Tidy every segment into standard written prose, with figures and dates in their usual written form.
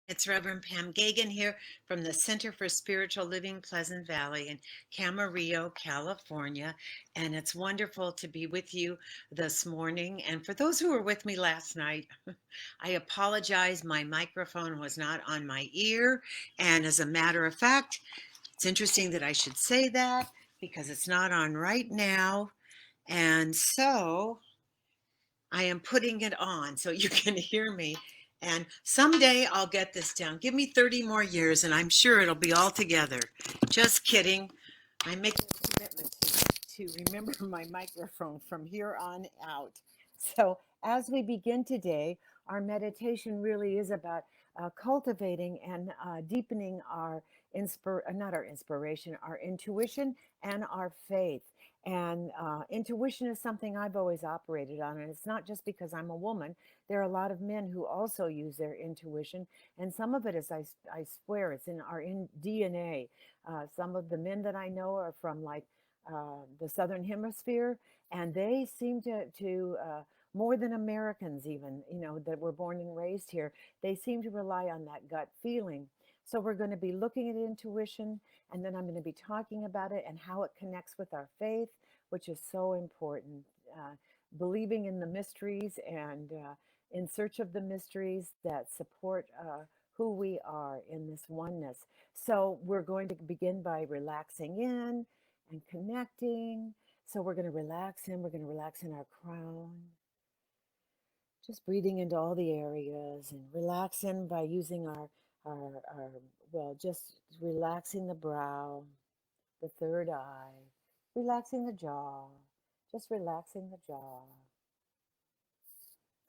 It's Reverend Pam Geagan here from the Center for Spiritual Living Pleasant Valley in Camarillo, California. And it's wonderful to be with you this morning. And for those who were with me last night, I apologize. My microphone was not on my ear. And as a matter of fact, it's interesting that I should say that because it's not on right now. And so I am putting it on so you can hear me. And someday I'll get this down. Give me 30 more years and I'm sure it'll be all together. Just kidding. I'm making a commitment to remember my microphone from here on out. So, as we begin today, our meditation really is about cultivating and deepening our not our inspiration, our intuition and our faith. And intuition is something I've always operated on. And it's not just because I'm a woman. There are a lot of men who also use their intuition. And some of it is, I swear, it's in our DNA. Some of the men that I know are from like the Southern Hemisphere, and they seem to more than Americans, even, that were born and raised here, they seem to rely on that gut feeling. So we're going to be looking at intuition, and then I'm going to be talking about it and how it connects with our faith, which is so important. Believing in the mysteries and in search of the mysteries that support who we are in this oneness. So we're going to begin by relaxing in and connecting. So we're going to relax in. We're going to relax in our crown. Just breathing into all the areas and relax in by using our just relaxing the brow, the third eye, relaxing the jaw, just relaxing the jaw,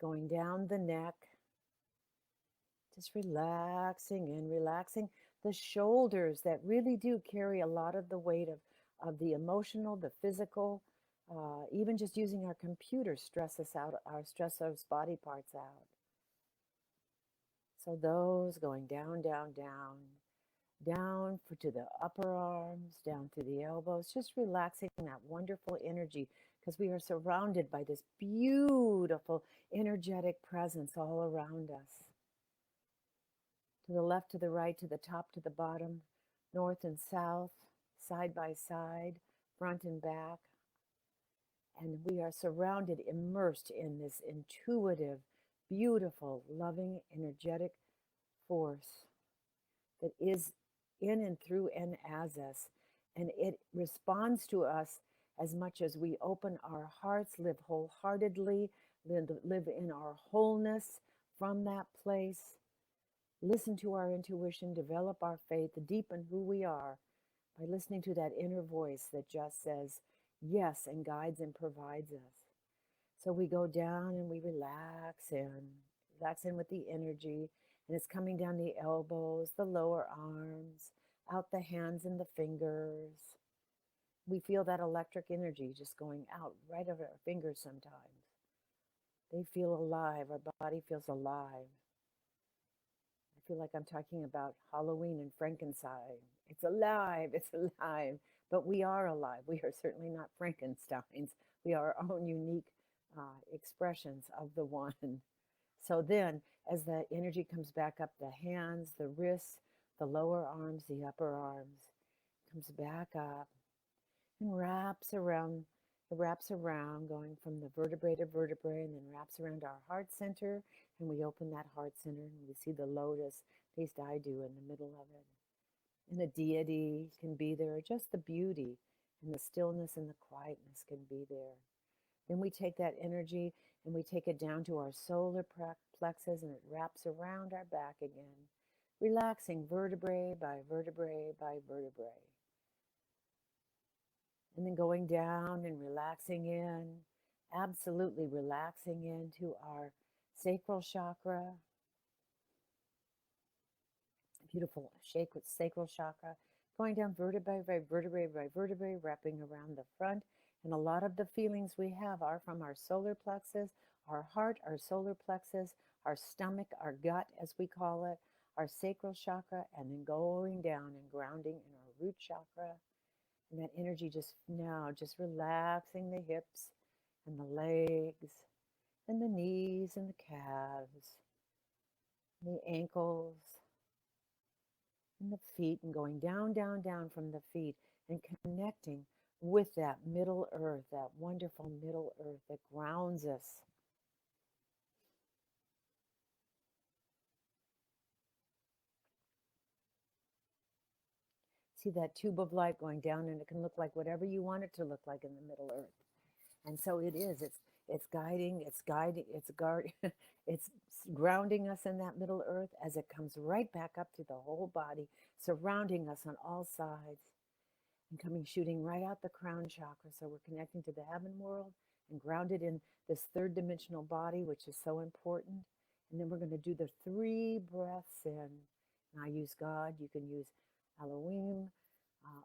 going down the neck, just relaxing and relaxing the shoulders that really do carry a lot of the weight of the emotional, the physical, even just using our computer stress us out, stress those body parts out. So those going down, down, down, to the upper arms, down to the elbows, just relaxing that wonderful energy because we are surrounded by this beautiful energetic presence all around us. To the left, to the right, to the top, to the bottom, north and south, side by side, front and back. And we are surrounded, immersed in this intuitive, beautiful, loving, energetic force that is in and through and as us. And it responds to us as much as we open our hearts, live wholeheartedly, live in our wholeness from that place. Listen to our intuition, develop our faith, deepen who we are by listening to that inner voice that just says yes and guides and provides us. So we go down and we relax in with the energy, and it's coming down the elbows, the lower arms, out the hands and the fingers. We feel that electric energy just going out right over our fingers sometimes. They feel alive. Our body feels alive. I feel like I'm talking about Halloween and Frankenstein. It's alive, it's alive. But we are alive. We are certainly not Frankensteins. We are our own unique expressions of the one. So then, as the energy comes back up the hands, the wrists, the lower arms, the upper arms, comes back up and wraps around, going from the vertebrae to vertebrae, and then wraps around our heart center. And we open that heart center and we see the lotus, at least I do, in the middle of it. And the deity can be there, just the beauty and the stillness and the quietness can be there. Then we take that energy and we take it down to our solar plexus and it wraps around our back again, relaxing vertebrae by vertebrae by vertebrae. And then going down and relaxing in, absolutely relaxing into our sacral chakra, beautiful shake with sacral chakra, going down vertebrae by vertebrae by vertebrae, wrapping around the front. And a lot of the feelings we have are from our solar plexus, our heart, our solar plexus, our stomach, our gut, as we call it, our sacral chakra, and then going down and grounding in our root chakra. And that energy just relaxing the hips and the legs and the knees and the calves, and the ankles, and the feet, and going down, down, down from the feet and connecting with that middle earth, that wonderful middle earth that grounds us. See that tube of light going down, and it can look like whatever you want it to look like in the middle earth. And so it is. It's guiding. It's guiding. It's guard. It's grounding us in that middle earth as it comes right back up to the whole body, surrounding us on all sides, and coming shooting right out the crown chakra. So we're connecting to the heaven world and grounded in this third dimensional body, which is so important. And then we're going to do the 3 breaths in. And I use God. You can use Elohim,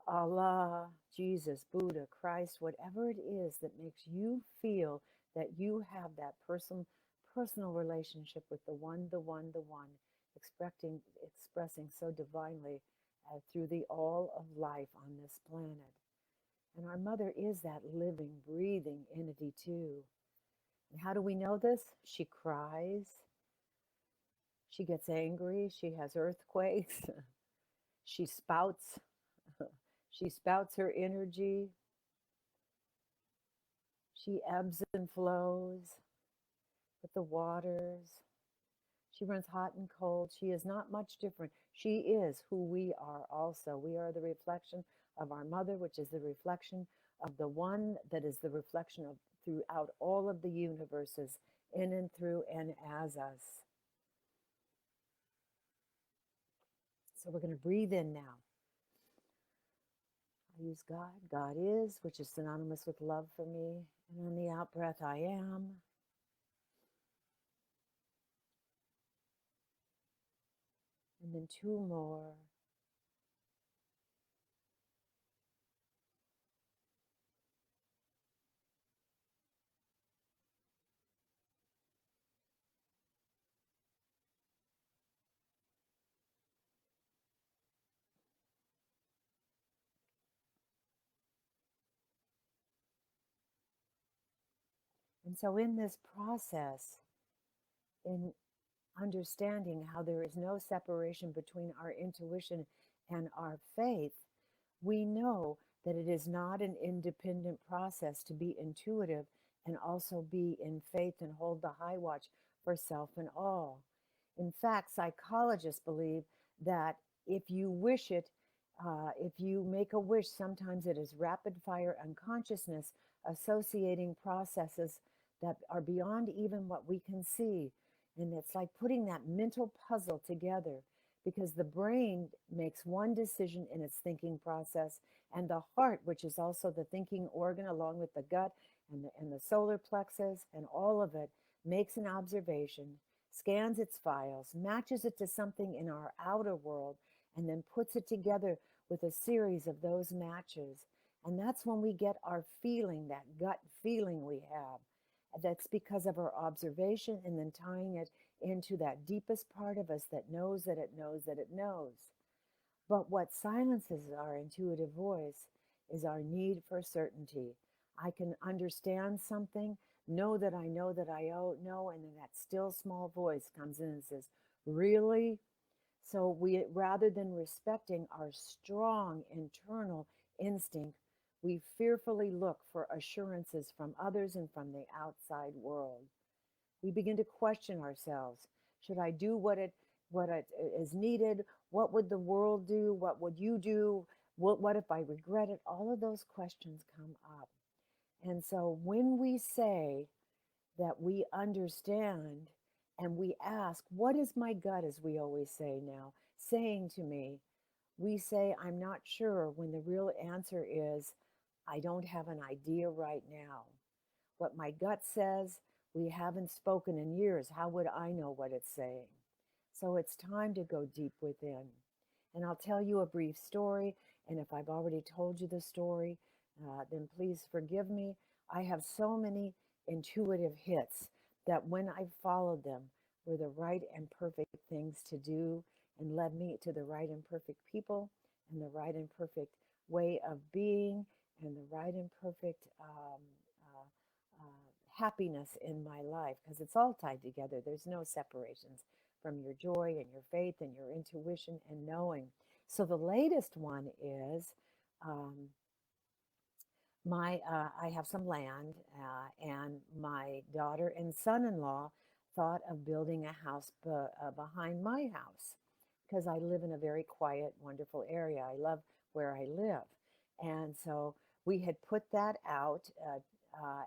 Allah, Jesus, Buddha, Christ, whatever it is that makes you feel that you have that personal relationship with the one, the one, the one, expressing so divinely through the all of life on this planet. And our mother is that living, breathing entity too. And how do we know this? She cries. She gets angry. She has earthquakes. She spouts. She spouts her energy. She ebbs and flows with the waters. She runs hot and cold. She is not much different. She is who we are also. We are the reflection of our mother, which is the reflection of the one that is the reflection of throughout all of the universes, in and through and as us. So we're going to breathe in now. I use God. God is, which is synonymous with love for me. And on the out breath, I am. And then 2 more. And so in this process, in understanding how there is no separation between our intuition and our faith, we know that it is not an independent process to be intuitive and also be in faith and hold the high watch for self and all. In fact, psychologists believe that if you wish it, if you make a wish, sometimes it is rapid fire unconsciousness associating processes that are beyond even what we can see. And it's like putting that mental puzzle together because the brain makes one decision in its thinking process, and the heart, which is also the thinking organ, along with the gut and the solar plexus and all of it, makes an observation, scans its files, matches it to something in our outer world, and then puts it together with a series of those matches. And that's when we get our feeling, that gut feeling we have. That's because of our observation and then tying it into that deepest part of us that knows that it knows that it knows. But what silences our intuitive voice is our need for certainty. I can understand something, know that I know that I know, and then that still small voice comes in and says, really? So we, rather than respecting our strong internal instinct, we fearfully look for assurances from others and from the outside world. We begin to question ourselves. Should I do what it is needed? What would the world do? What would you do? What if I regret it? All of those questions come up. And so when we say that we understand and we ask, what is my gut, as we always say now, saying to me? We say, I'm not sure, when the real answer is, I don't have an idea right now. What my gut says, we haven't spoken in years. How would I know what it's saying? So it's time to go deep within. And I'll tell you a brief story. And if I've already told you the story, then please forgive me. I have so many intuitive hits that when I followed them were the right and perfect things to do and led me to the right and perfect people and the right and perfect way of being and the right and perfect happiness in my life, because it's all tied together. There's no separations from your joy and your faith and your intuition and knowing. So the latest one is um, I have some land, and my daughter and son-in-law thought of building a house behind my house because I live in a very quiet, wonderful area. I love where I live, and so we had put that out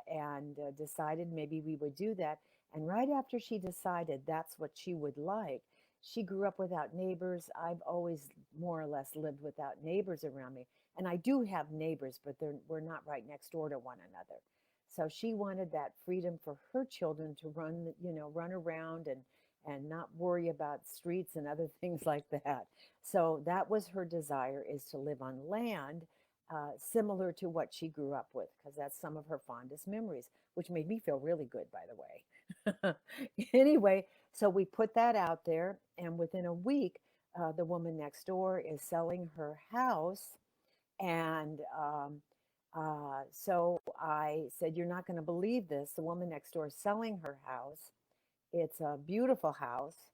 and decided maybe we would do that. And right after she decided that's what she would like, she grew up without neighbors. I've always more or less lived without neighbors around me, and I do have neighbors, but we're not right next door to one another. So she wanted that freedom for her children to run around and not worry about streets and other things like that. So that was her desire, is to live on land similar to what she grew up with, because that's some of her fondest memories, which made me feel really good, by the way. Anyway, so we put that out there, and within a week, the woman next door is selling her house and so I said, "You're not going to believe this. The woman next door is selling her house. It's a beautiful house,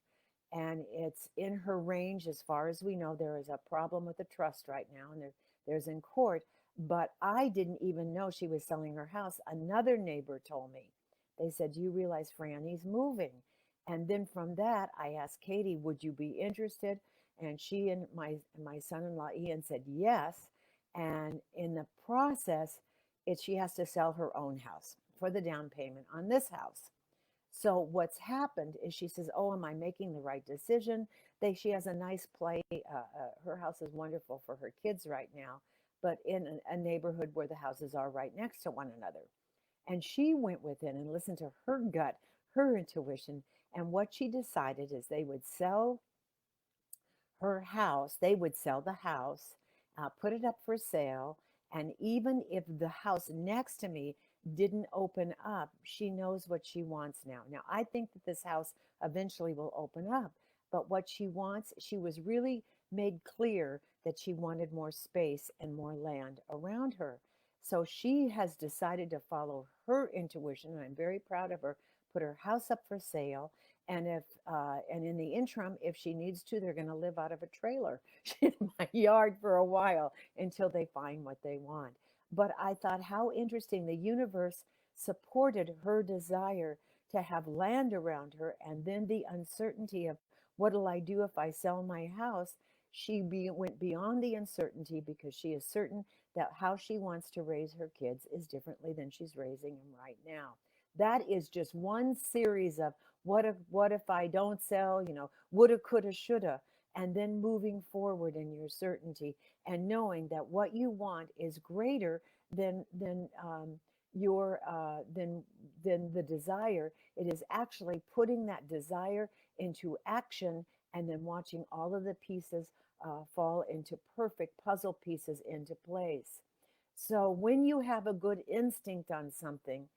and it's in her range as far as we know. There is a problem with the trust right now, and there's in court. But I didn't even know she was selling her house. Another neighbor told me. They said, "Do you realize Franny's moving?" And then from that, I asked Katie, "Would you be interested?" And she and my son-in-law Ian said yes. And in the process, she has to sell her own house for the down payment on this house. So what's happened is she says, "Oh, am I making the right decision?" She has a nice play. Her house is wonderful for her kids right now, but in a neighborhood where the houses are right next to one another. And she went within and listened to her gut, her intuition, and what she decided is they would sell her house, they would sell the house, put it up for sale, and even if the house next to me didn't open up, she knows what she wants now. Now, I think that this house eventually will open up, but what she wants, she was really made clear that she wanted more space and more land around her. So she has decided to follow her intuition, and I'm very proud of her. Put her house up for sale, and in the interim, if she needs to, they're going to live out of a trailer in my yard for a while until they find what they want. But I thought how interesting, the universe supported her desire to have land around her, and then the uncertainty of what'll I do if I sell my house. Went beyond the uncertainty because she is certain that how she wants to raise her kids is differently than she's raising them right now. That is just one series of what if I don't sell, woulda, coulda, shoulda, and then moving forward in your certainty and knowing that what you want is greater than your than the desire. It is actually putting that desire into action and then watching all of the pieces fall into perfect puzzle pieces into place. So when you have a good instinct on something,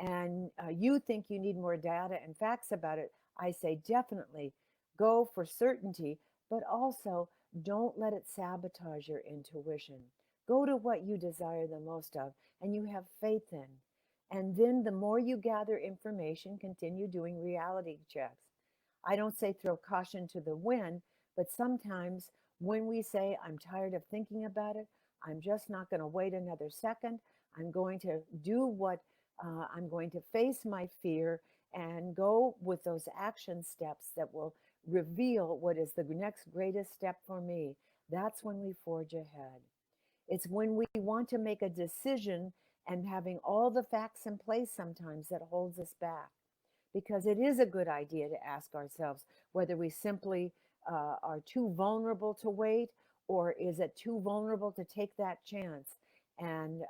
and you think you need more data and facts about it, I say definitely go for certainty, but also don't let it sabotage your intuition. Go to what you desire the most of and you have faith in. And then the more you gather information, continue doing reality checks. I don't say throw caution to the wind, but sometimes when we say, "I'm tired of thinking about it, I'm just not going to wait another second. I'm going to do what I'm going to face my fear and go with those action steps that will reveal what is the next greatest step for me." That's when we forge ahead. It's when we want to make a decision and having all the facts in place sometimes that holds us back, because it is a good idea to ask ourselves whether we simply are too vulnerable to wait, or is it too vulnerable to take that chance. And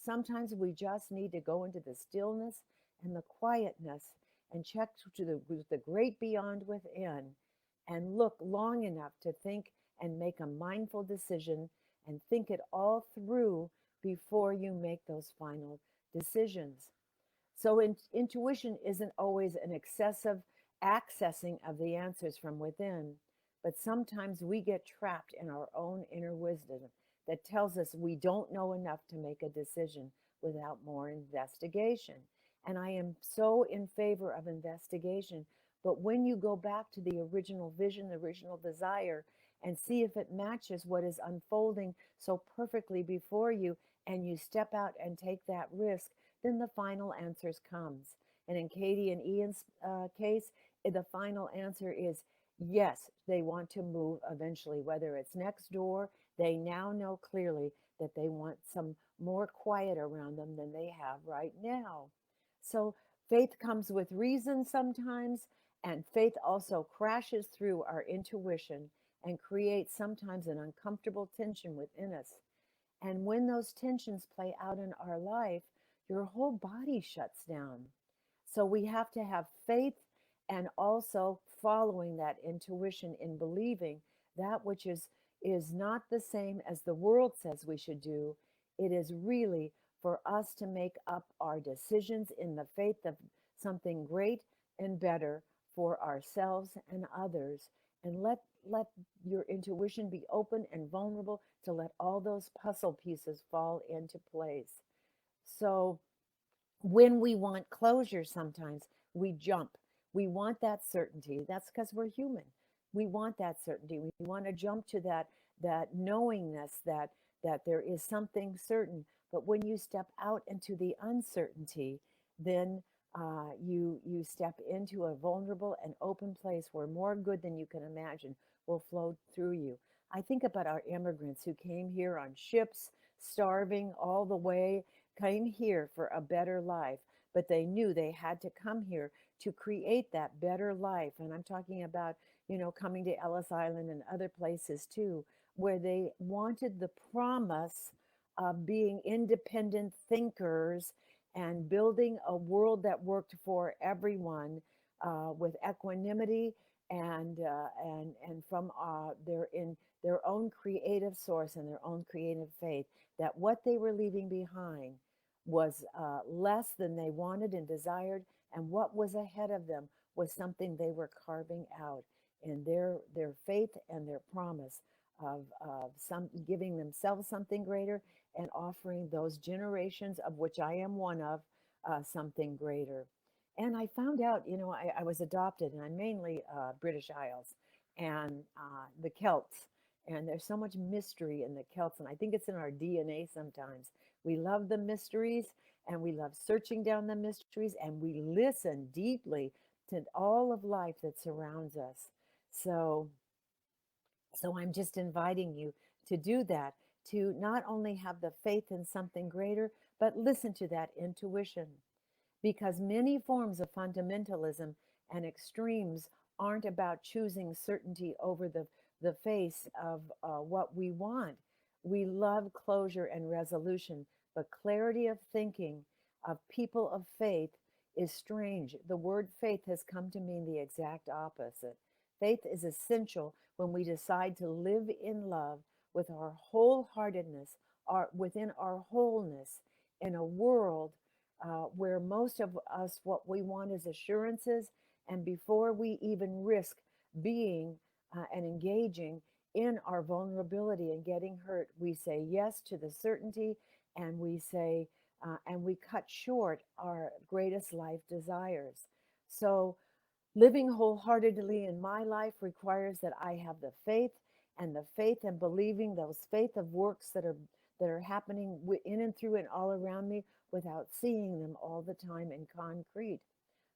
sometimes we just need to go into the stillness and the quietness and check to the great beyond within and look long enough to think and make a mindful decision and think it all through before you make those final decisions. So intuition isn't always an excessive accessing of the answers from within, but sometimes we get trapped in our own inner wisdom that tells us we don't know enough to make a decision without more investigation. And I am so in favor of investigation. But when you go back to the original vision, the original desire, and see if it matches what is unfolding so perfectly before you, and you step out and take that risk, then the final answers comes. And in Katie and Ian's case, the final answer is yes, they want to move eventually, whether it's next door. They now know clearly that they want some more quiet around them than they have right now. So faith comes with reason sometimes, and faith also crashes through our intuition and creates sometimes an uncomfortable tension within us. And when those tensions play out in our life, your whole body shuts down. So we have to have faith and also following that intuition in believing that which is not the same as the world says we should do. It is really for us to make up our decisions in the faith of something great and better for ourselves and others. And let your intuition be open and vulnerable to let all those puzzle pieces fall into place. So when we want closure, sometimes we jump. We want that certainty. That's because we're human. We want that certainty. We want to jump to that knowingness that there is something certain. But when you step out into the uncertainty, then you step into a vulnerable and open place where more good than you can imagine will flow through you. I think about our immigrants who came here on ships, starving all the way, came here for a better life, but they knew they had to come here to create that better life. And I'm talking about, coming to Ellis Island and other places too, where they wanted the promise of being independent thinkers and building a world that worked for everyone with equanimity and from their own creative source and their own creative faith, that what they were leaving behind was less than they wanted and desired, and what was ahead of them was something they were carving out in their faith and their promise of some giving themselves something greater and offering those generations, of which I am one of, something greater. And I found out, I was adopted, and I'm mainly British Isles and the Celts. And there's so much mystery in the Celts, and I think it's in our DNA sometimes. We love the mysteries, and we love searching down the mysteries, and we listen deeply to all of life that surrounds us. So, so I'm just inviting you to do that, to not only have the faith in something greater, but listen to that intuition. Because many forms of fundamentalism and extremes aren't about choosing certainty over the face of what we want. We love closure and resolution, but clarity of thinking of people of faith is strange. The word faith has come to mean the exact opposite. Faith is essential when we decide to live in love with our wholeheartedness, within our wholeness, in a world where most of us, what we want is assurances. And before we even risk being and engaging in our vulnerability and getting hurt, we say yes to the certainty, and and we cut short our greatest life desires. So living wholeheartedly in my life requires that I have the faith, and the faith and believing those faith of works that are happening in and through and all around me without seeing them all the time in concrete.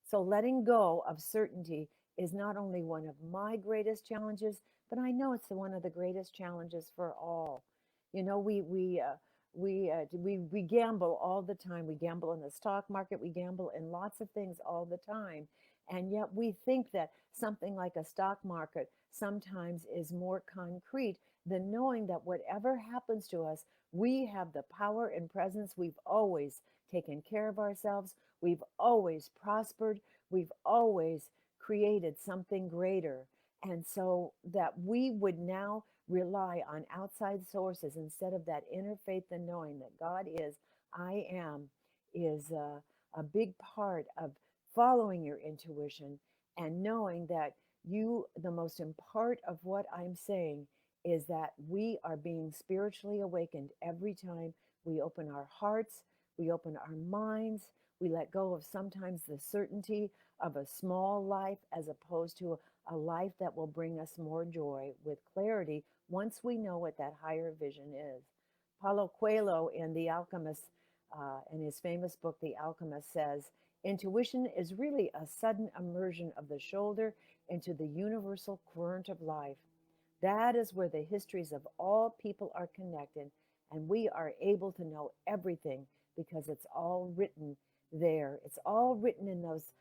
So letting go of certainty is not only one of my greatest challenges, but I know it's one of the greatest challenges for all. You know, we gamble all the time. We gamble in the stock market. We gamble in lots of things all the time, and yet we think that something like a stock market sometimes is more concrete than knowing that whatever happens to us, we have the power and presence. We've always taken care of ourselves. We've always prospered. We've always created something greater. And so that we would now rely on outside sources instead of that inner faith and knowing that God is, I am, is a big part of following your intuition and knowing that the most important part of what I'm saying is that we are being spiritually awakened every time we open our hearts, we open our minds, We let go of sometimes the certainty of a small life as opposed to a life that will bring us more joy with clarity once we know what that higher vision is. Paulo Coelho in The Alchemist, in his famous book, The Alchemist, says, intuition is really a sudden immersion of the shoulder into the universal current of life. That is where the histories of all people are connected, and we are able to know everything because it's all written there. It's all written in those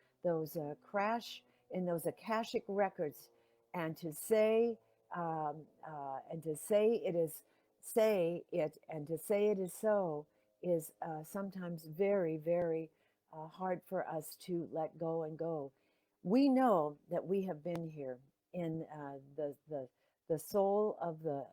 crash in those akashic records, and to say and to say it is say it and to say it is so is sometimes very very hard for us to let go and go. We know that we have been here in the soul of the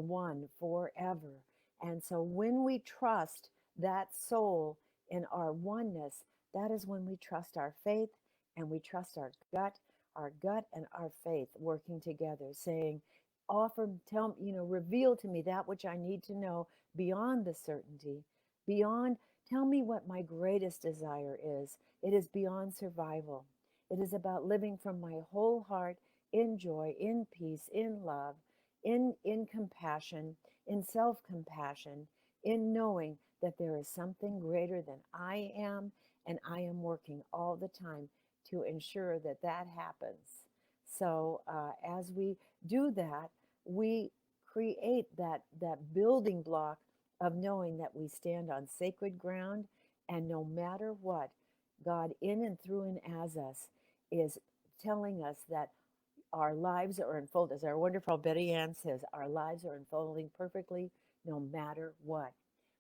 one forever. And so when we trust that soul in our oneness, that is when we trust our faith and we trust our gut and our faith working together, saying, offer, tell, reveal to me that which I need to know beyond the certainty, beyond, tell me what my greatest desire is. It is beyond survival. It is about living from my whole heart in joy, in peace, in love, in compassion, in self compassion, in knowing that there is something greater than I am, and I am working all the time to ensure that that happens. So as we do that, we create that building block of knowing that we stand on sacred ground, and no matter what, God in and through and as us is telling us that our lives are unfolding. As our wonderful Betty Ann says, our lives are unfolding perfectly no matter what.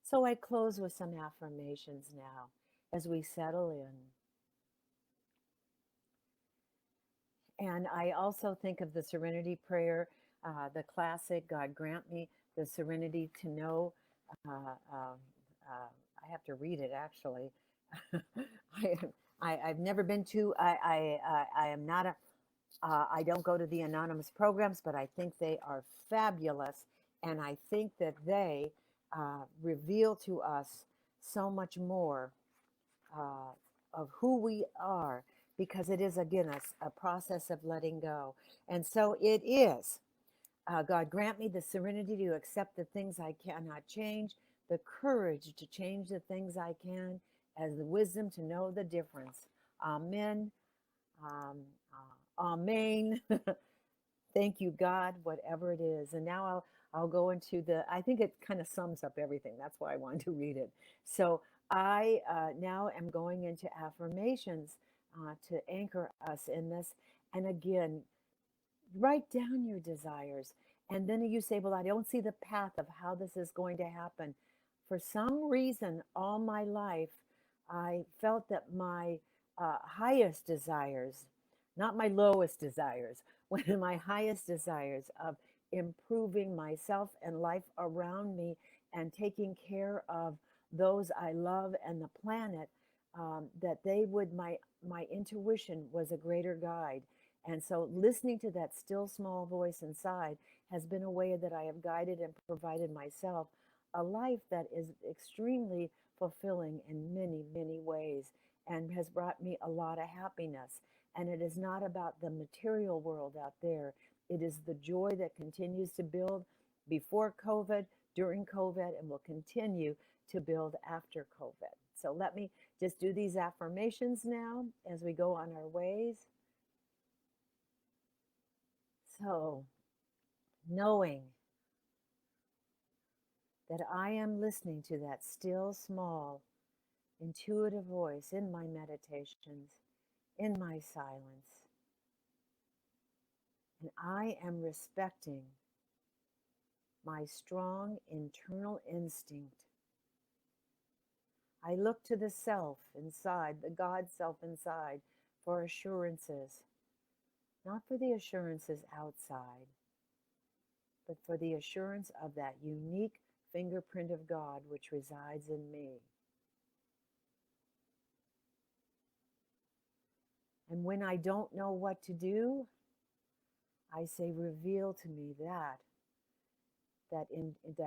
So I close with some affirmations now as we settle in. And I also think of the serenity prayer, the classic, God grant me the serenity to know. I have to read it actually. I, I've never been to, I am not a, I don't go to the anonymous programs, but I think they are fabulous. And I think that they reveal to us so much more uh, of who we are, because it is, again, a process of letting go. And so it is. God, grant me the serenity to accept the things I cannot change, the courage to change the things I can, as the wisdom to know the difference. Amen. Um, amen. Thank you, God, whatever it is. And now I'll go into I think it kind of sums up everything. That's why I wanted to read it. So I now am going into affirmations to anchor us in this. And again, write down your desires. And then you say, well, I don't see the path of how this is going to happen. For some reason, all my life, I felt that my highest desires, not my lowest desires, one of my highest desires of improving myself and life around me and taking care of those I love and the planet, that they would, my intuition was a greater guide. And so listening to that still small voice inside has been a way that I have guided and provided myself a life that is extremely fulfilling in many, many ways, and has brought me a lot of happiness. And it is not about the material world out there. It is the joy that continues to build before COVID, during COVID, and will continue to build after COVID. So let me just do these affirmations now as we go on our ways. So, knowing that I am listening to that still, small, intuitive voice in my meditations, in my silence, and I am respecting my strong internal instinct. I look to the self inside, the God self inside, for assurances, not for the assurances outside, but for the assurance of that unique fingerprint of God which resides in me. And when I don't know what to do, I say, reveal to me that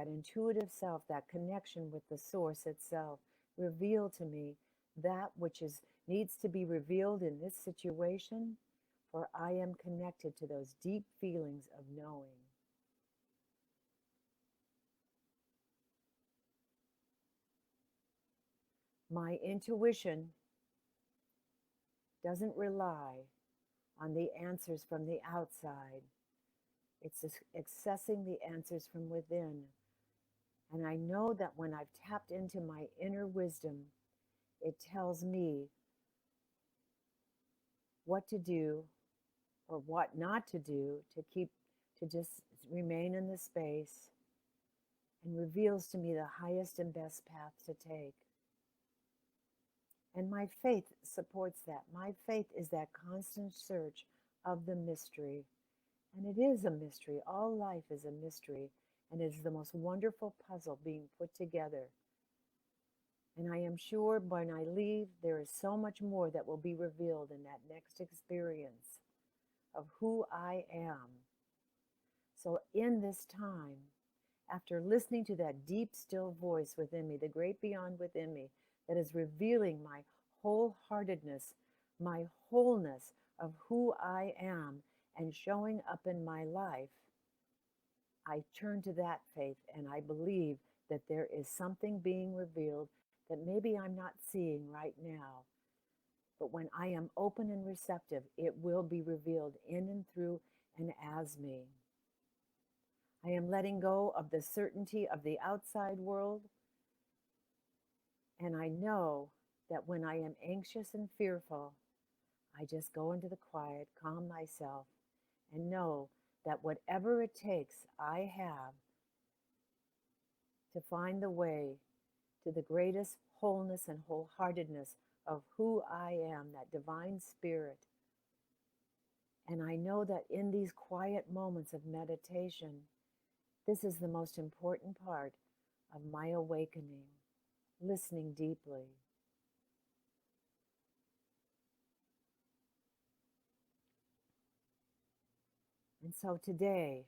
intuitive self, that connection with the source itself, reveal to me that which is needs to be revealed in this situation, for I am connected to those deep feelings of knowing. My intuition doesn't rely on the answers from the outside. It's accessing the answers from within. And I know that when I've tapped into my inner wisdom, it tells me what to do or what not to do to just remain in the space, and reveals to me the highest and best path to take. And my faith supports that. My faith is that constant search of the mystery. And it is a mystery. All life is a mystery. And it is the most wonderful puzzle being put together. And I am sure when I leave, there is so much more that will be revealed in that next experience of who I am. So in this time, after listening to that deep, still voice within me, the great beyond within me, that is revealing my wholeheartedness, my wholeness of who I am, and showing up in my life, I turn to that faith and I believe that there is something being revealed that maybe I'm not seeing right now. But when I am open and receptive, it will be revealed in and through and as me. I am letting go of the certainty of the outside world. And I know that when I am anxious and fearful, I just go into the quiet, calm myself, and know that whatever it takes, I have to find the way to the greatest wholeness and wholeheartedness of who I am, that divine spirit. And I know that in these quiet moments of meditation, this is the most important part of my awakening, listening deeply. And so today,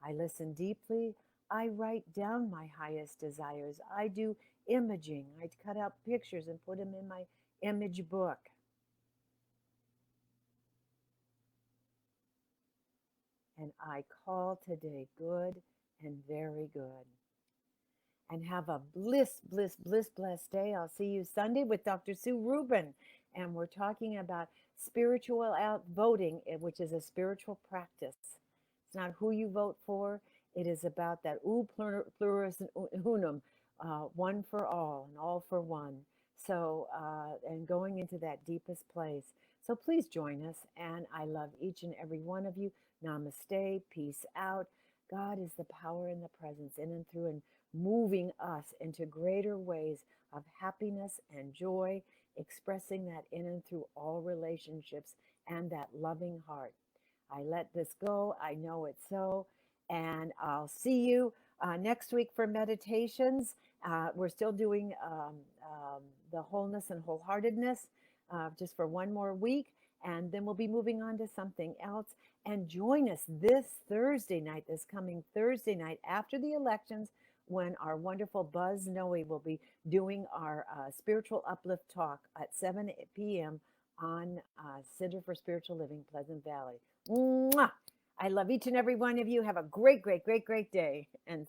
I listen deeply. I write down my highest desires. I do imaging. I cut out pictures and put them in my image book. And I call today good and very good. And have a blessed day. I'll see you Sunday with Dr. Sue Rubin. And we're talking about spiritual outvoting, which is a spiritual practice. It's not who you vote for. It is about that pluribus unum, one for all and all for one. So, and going into that deepest place. So please join us. And I love each and every one of you. Namaste. Peace out. God is the power and the presence in and through and moving us into greater ways of happiness and joy, expressing that in and through all relationships and that loving heart. I let this go. I know it's so. And I'll see you next week for meditations. We're still doing the wholeness and wholeheartedness just for one more week. And then we'll be moving on to something else. And join us this Thursday night, this coming Thursday night after the elections, when our wonderful Buzz Noe will be doing our spiritual uplift talk at 7 p.m. on Center for Spiritual Living, Pleasant Valley. Mwah! I love each and every one of you. Have a great day. And